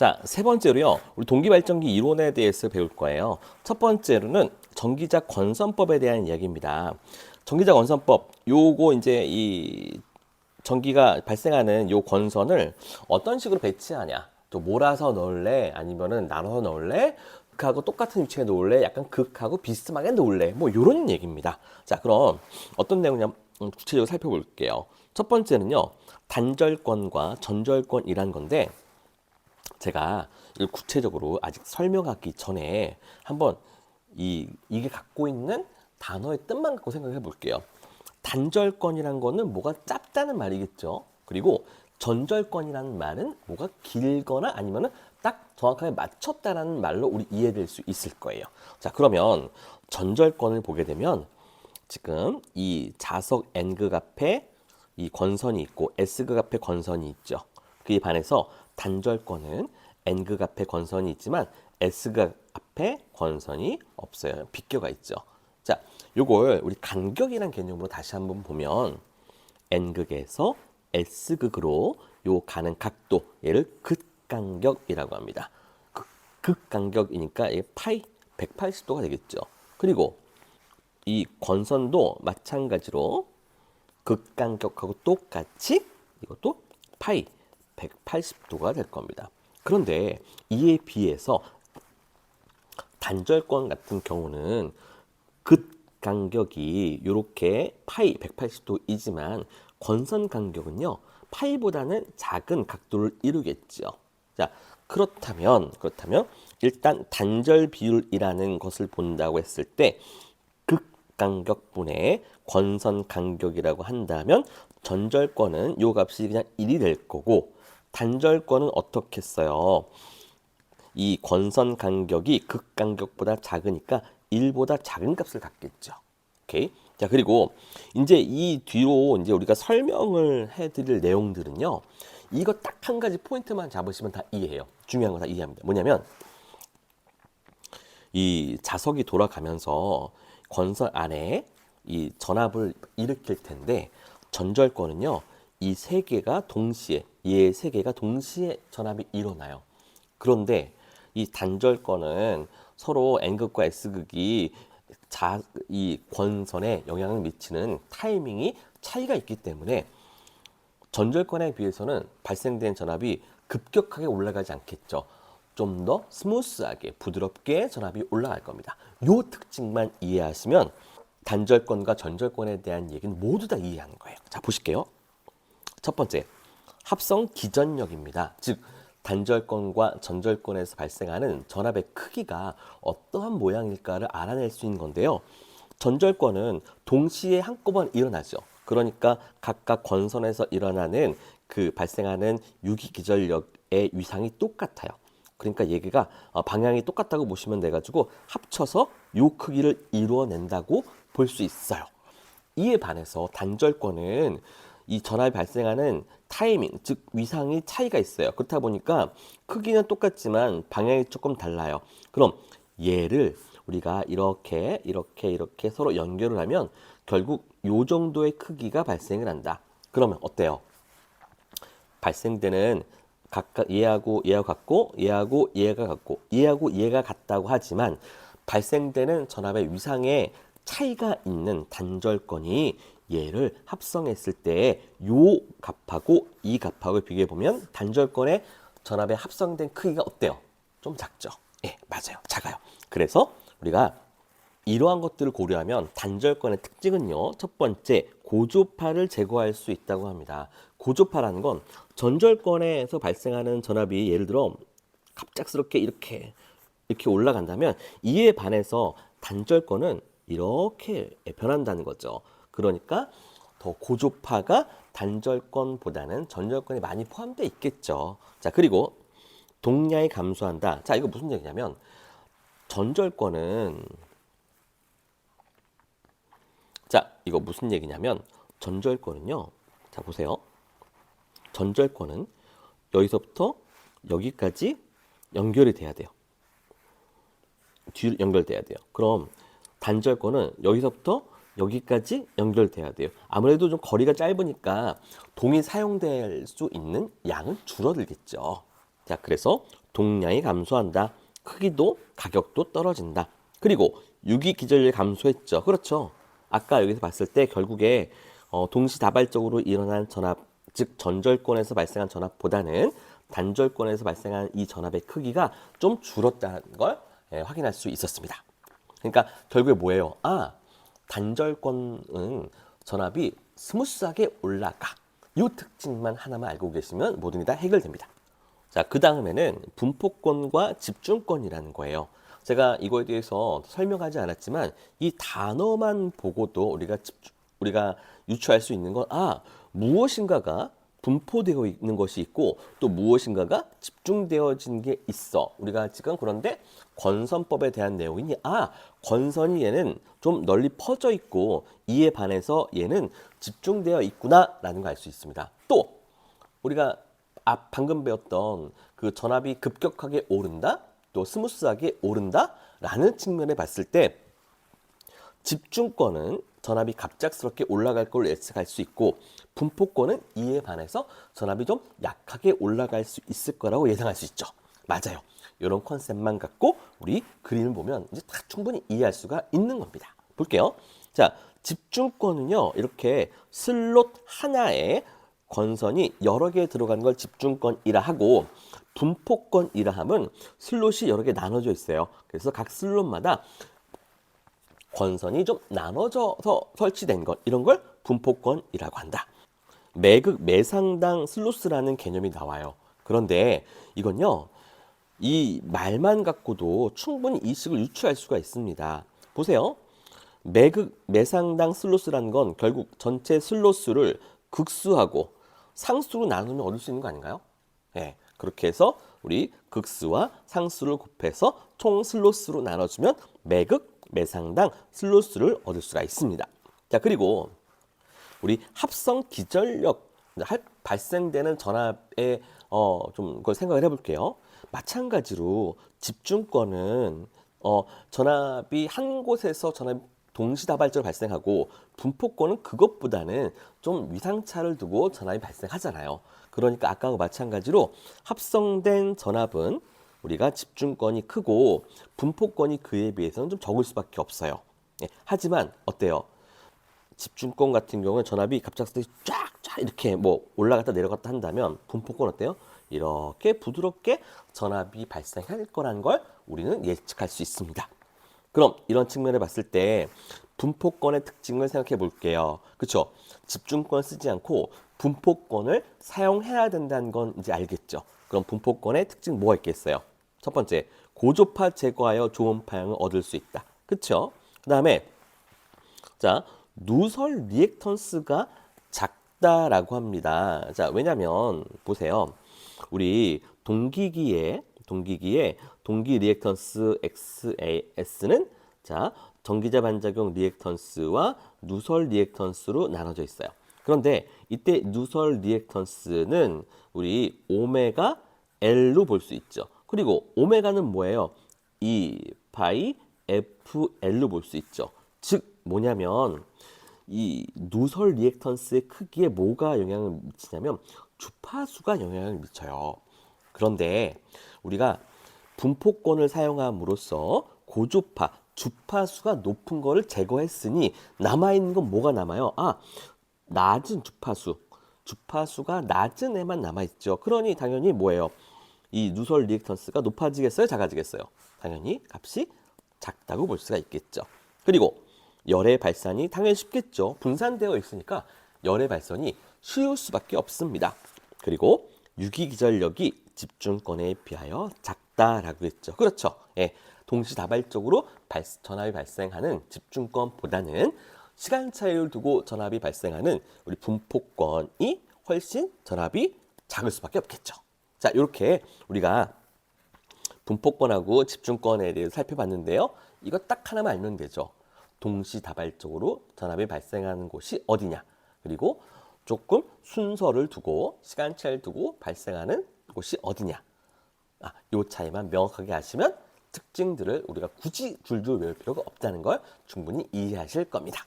자, 세 번째로요. 우리 동기발전기 이론에 대해서 배울 거예요. 첫 번째로는 전기자 건선법에 대한 이야기입니다. 전기자 건선법, 요거 이제 이 전기가 발생하는 요 건선을 어떤 식으로 배치하냐. 또 몰아서 넣을래? 아니면은 나눠서 넣을래? 극하고 똑같은 위치에 놓을래? 약간 극하고 비스듬하게 놓을래? 뭐 요런 얘기입니다. 자, 그럼 어떤 내용이냐 구체적으로 살펴볼게요. 첫 번째는요. 단절권과 전절권이란 건데 제가 이걸 구체적으로 아직 설명하기 전에 한번 이게 갖고 있는 단어의 뜻만 갖고 생각해 볼게요. 단절권이란 거는 뭐가 짧다는 말이겠죠. 그리고 전절권이라는 말은 뭐가 길거나 아니면은 딱 정확하게 맞췄다라는 말로 우리 이해될 수 있을 거예요. 자, 그러면 전절권을 보게 되면 지금 이 자석 N극 앞에 이 권선이 있고 S극 앞에 권선이 있죠. 그에 반해서 단절권은 N극 앞에 권선이 있지만 S극 앞에 권선이 없어요. 빗겨가 있죠. 자, 요걸 우리 간격이라는 개념으로 다시 한번 보면 N극에서 S극으로 요 가는 각도, 얘를 극간격이라고 합니다. 극간격이니까 이게 파이 180도가 되겠죠. 그리고 이 권선도 마찬가지로 극간격하고 똑같이 이것도 파이 180도가 될 겁니다. 그런데 이에 비해서 단절권 같은 경우는 극간격이 이렇게 파이 180도이지만 권선 간격은요 파이보다는 작은 각도를 이루겠죠. 자, 그렇다면 일단 단절 비율이라는 것을 본다고 했을 때 극간격분의 권선 간격이라고 한다면 전절권은 요 값이 그냥 1이 될 거고 단절권은 어떻게 써요? 이 권선 간격이 극간격보다 작으니까 1보다 작은 값을 갖겠죠. 오케이. 자, 그리고 이제 이 뒤로 이제 우리가 설명을 해드릴 내용들은요. 이거 딱 한 가지 포인트만 잡으시면 다 이해해요. 중요한 거 다 이해합니다. 뭐냐면 이 자석이 돌아가면서 권선 안에 이 전압을 일으킬 텐데 전절권은요. 이 세 개가 동시에 얘 세 개가 동시에 전압이 일어나요. 그런데 이 단절권은 서로 N극과 S극이 이 권선에 영향을 미치는 타이밍이 차이가 있기 때문에 전절권에 비해서는 발생된 전압이 급격하게 올라가지 않겠죠. 좀 더 스무스하게 부드럽게 전압이 올라갈 겁니다. 요 특징만 이해하시면 단절권과 전절권에 대한 얘기는 모두 다 이해하는 거예요. 자, 보실게요. 첫 번째, 합성 기전력입니다. 즉 단절권과 전절권에서 발생하는 전압의 크기가 어떠한 모양일까를 알아낼 수 있는 건데요. 전절권은 동시에 한꺼번에 일어나죠. 그러니까 각각 권선에서 일어나는 그 발생하는 유기기전력의 위상이 똑같아요. 그러니까 얘기가 방향이 똑같다고 보시면 돼가지고 합쳐서 요 크기를 이루어낸다고 볼 수 있어요. 이에 반해서 단절권은 이 전압이 발생하는 타이밍, 즉 위상이 차이가 있어요. 그렇다 보니까 크기는 똑같지만 방향이 조금 달라요. 그럼 얘를 우리가 이렇게 서로 연결을 하면 결국 요 정도의 크기가 발생을 한다. 그러면 어때요? 발생되는 각각 얘하고 같고 얘하고 얘가 같고 얘하고 얘가 같다고 하지만 발생되는 전압의 위상에 차이가 있는 단절권이 얘를 합성했을 때 요 값하고 이 값하고 비교해 보면 단절권의 전압의 합성된 크기가 어때요? 좀 작죠? 예, 맞아요. 작아요. 그래서 우리가 이러한 것들을 고려하면 단절권의 특징은요. 첫 번째, 고조파를 제거할 수 있다고 합니다. 고조파라는 건 전절권에서 발생하는 전압이 예를 들어 갑작스럽게 이렇게 올라간다면 이에 반해서 단절권은 이렇게 변한다는 거죠. 그러니까 더 고조파가 단절권보다는 전절권이 많이 포함되어 있겠죠. 자, 그리고 동량이 감소한다. 자, 이거 무슨 얘기냐면 전절권은 자, 이거 무슨 얘기냐면 전절권은요. 자, 보세요. 전절권은 여기서부터 여기까지 연결이 돼야 돼요. 뒤로 연결돼야 돼요. 그럼 단절권은 여기서부터 여기까지 연결돼야 돼요. 아무래도 좀 거리가 짧으니까 동이 사용될 수 있는 양은 줄어들겠죠. 자, 그래서 동량이 감소한다. 크기도 가격도 떨어진다. 그리고 유기기전력이 감소했죠. 그렇죠. 아까 여기서 봤을 때 결국에 동시다발적으로 일어난 전압, 즉 전절권에서 발생한 전압보다는 단절권에서 발생한 이 전압의 크기가 좀 줄었다는 걸 확인할 수 있었습니다. 그러니까 결국에 뭐예요? 단절권은 전압이 스무스하게 올라가. 이 특징만 하나만 알고 계시면 모든 게 다 해결됩니다. 자, 그 다음에는 분포권과 집중권이라는 거예요. 제가 이거에 대해서 설명하지 않았지만 이 단어만 보고도 우리가 유추할 수 있는 건 무엇인가가 분포되어 있는 것이 있고 또 무엇인가가 집중되어진 게 있어. 우리가 지금 그런데 권선법에 대한 내용이니 권선이 얘는 좀 널리 퍼져 있고 이에 반해서 얘는 집중되어 있구나라는 걸 알 수 있습니다. 또 우리가 방금 배웠던 그 전압이 급격하게 오른다, 또 스무스하게 오른다라는 측면에 봤을 때 집중권은 전압이 갑작스럽게 올라갈 걸 예측할 수 있고 분포권은 이에 반해서 전압이 좀 약하게 올라갈 수 있을 거라고 예상할 수 있죠. 맞아요. 이런 컨셉만 갖고 우리 그림을 보면 이제 다 충분히 이해할 수가 있는 겁니다. 볼게요. 자, 집중권은요, 이렇게 슬롯 하나에 권선이 여러 개 들어가는 걸 집중권이라 하고 분포권이라 함은 슬롯이 여러 개 나눠져 있어요. 그래서 각 슬롯마다 권선이 좀 나눠져서 설치된 것, 이런 걸 분포권이라고 한다. 매극 매상당 슬로스라는 개념이 나와요. 그런데 이건요, 이 말만 갖고도 충분히 이식을 유추할 수가 있습니다. 보세요. 매극 매상당 슬로스라는 건 결국 전체 슬로스를 극수하고 상수로 나누면 얻을 수 있는 거 아닌가요? 네, 그렇게 해서 우리 극수와 상수를 곱해서 총 슬로스로 나눠주면 매극 매상당 슬로스를 얻을 수가 있습니다. 자, 그리고 우리 합성 기전력 발생되는 전압에 좀 그걸 생각을 해볼게요. 마찬가지로 집중권은 전압이 한 곳에서 전압이 동시다발적으로 발생하고 분포권은 그것보다는 좀 위상차를 두고 전압이 발생하잖아요. 그러니까 아까와 마찬가지로 합성된 전압은 우리가 집중권이 크고 분포권이 그에 비해서는 좀 적을 수밖에 없어요. 하지만 어때요? 집중권 같은 경우는 전압이 갑작스럽게 쫙쫙 이렇게 뭐 올라갔다 내려갔다 한다면 분포권 어때요? 이렇게 부드럽게 전압이 발생할 거라는 걸 우리는 예측할 수 있습니다. 그럼 이런 측면을 봤을 때 분포권의 특징을 생각해 볼게요. 그렇죠? 집중권 쓰지 않고 분포권을 사용해야 된다는 건 이제 알겠죠? 그럼 분포권의 특징 뭐가 있겠어요? 첫 번째, 고조파 제거하여 좋은 파형을 얻을 수 있다. 그렇죠? 그다음에 자, 누설 리액턴스가 작다라고 합니다. 자, 왜냐면 보세요. 우리 동기기의 동기 리액턴스 XAS는 자, 전기자 반작용 리액턴스와 누설 리액턴스로 나눠져 있어요. 그런데 이때 누설 리액턴스는 우리 오메가 L로 볼 수 있죠. 그리고 오메가는 뭐예요? 2파이 FL로 볼 수 있죠. 즉 뭐냐면 이 누설 리액턴스의 크기에 뭐가 영향을 미치냐면 주파수가 영향을 미쳐요. 그런데 우리가 분포권을 사용함으로써 고주파, 주파수가 높은 거를 제거했으니 남아있는 건 뭐가 남아요? 낮은 주파수가 낮은 애만 남아있죠. 그러니 당연히 뭐예요? 이 누설 리액턴스가 높아지겠어요? 작아지겠어요? 당연히 값이 작다고 볼 수가 있겠죠. 그리고 열의 발산이 당연히 쉽겠죠. 분산되어 있으니까 열의 발산이 쉬울 수밖에 없습니다. 그리고 유기기전력이 집중권에 비하여 작다라고 했죠. 그렇죠. 예, 동시다발적으로 전압이 발생하는 집중권보다는 시간 차이를 두고 전압이 발생하는 우리 분포권이 훨씬 전압이 작을 수밖에 없겠죠. 자, 이렇게 우리가 분포권하고 집중권에 대해서 살펴봤는데요. 이거 딱 하나만 알면 되죠. 동시다발적으로 전압이 발생하는 곳이 어디냐. 그리고 조금 순서를 두고 시간 차이를 두고 발생하는 곳이 어디냐. 이 차이만 명확하게 아시면 특징들을 우리가 굳이 줄줄 외울 필요가 없다는 걸 충분히 이해하실 겁니다.